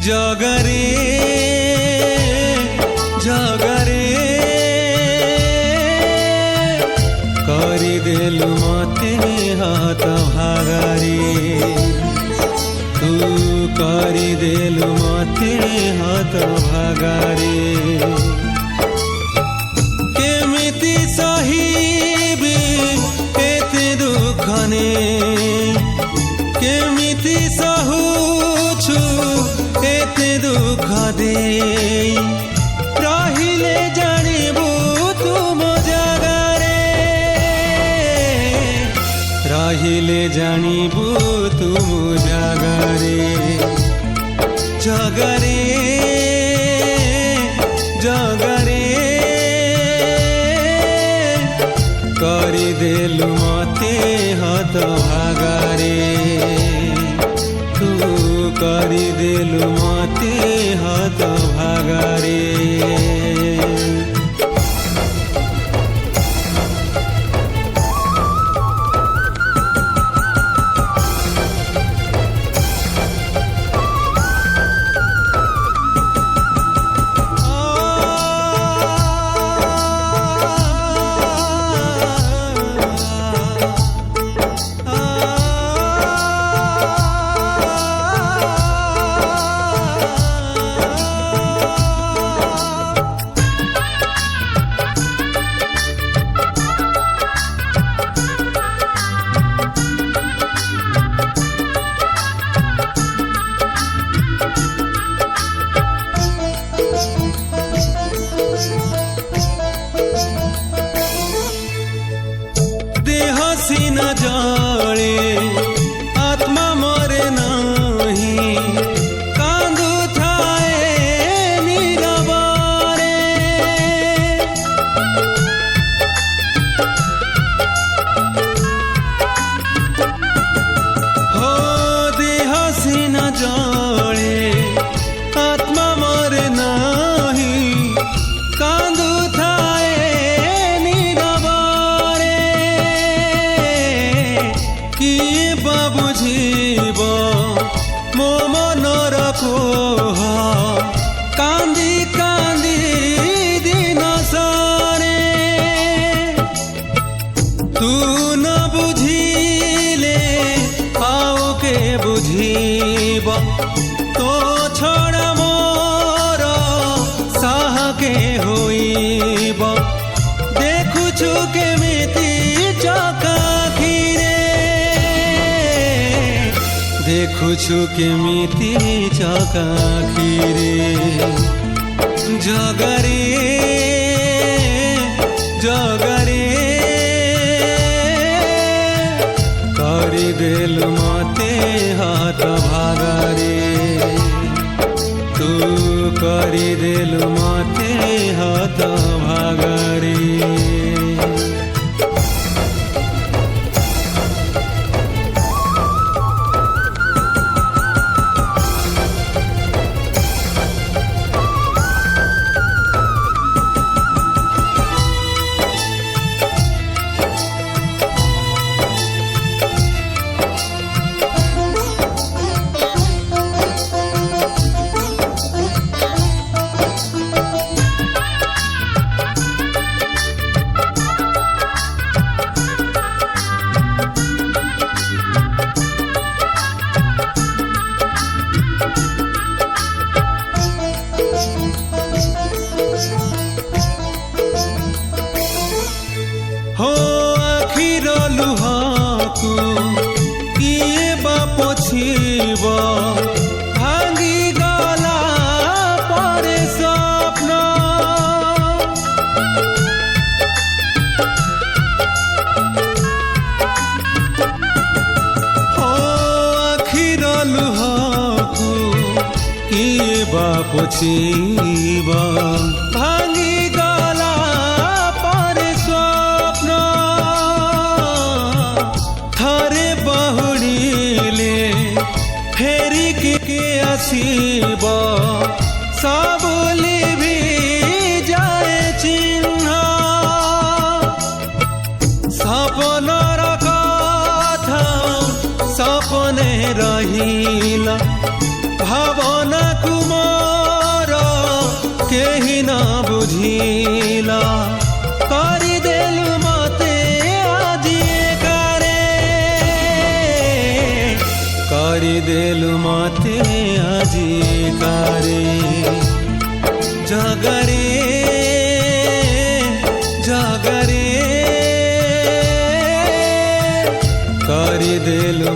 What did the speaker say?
जगरे जगरे करिदेलु मते हाथ भागारे तू करिदेलु मते हाथ भागारे केमिति सहिबी एते दुखने केमिति सहुछु एते दुख दे रहिले जानिबु तुम जगारे रहिले जानिबु तुम जगारे जगारे जगारे करिदेलु मते हाथ भागारे तू करिदेलु मते हाथ भागारे न जले आत्मा मरे नहीं कांदु थाए नीरवरे हो देह सीन जले आत्मा मरे नहीं कांदु बुझीब मो मनर कोह कांदी कांदी दिन सारे तू न बुझीले आउ के बुझीब तो छोड़ा मोर साह के होइब देखुछु केमिति चकाखिरे देखुछु केमिति चकाखिरे जगरे जगरे करिदेलु मते हाथ भागारे तू करिदेलु मते हाथ भागारे हो आखिर लुहाकू किए बा पोछिब भांगी गला परे स्वप्न हो आखिर लुहाकू किए बा पोछिब भांगी फेरी के आसीब सब लिभि जाए चिन्ह सपनर कथा सपने रहिला भावना को नीला करी देलु मते आजिए करे करी देलु मते आजिए करे जगरे जगरे करी देलु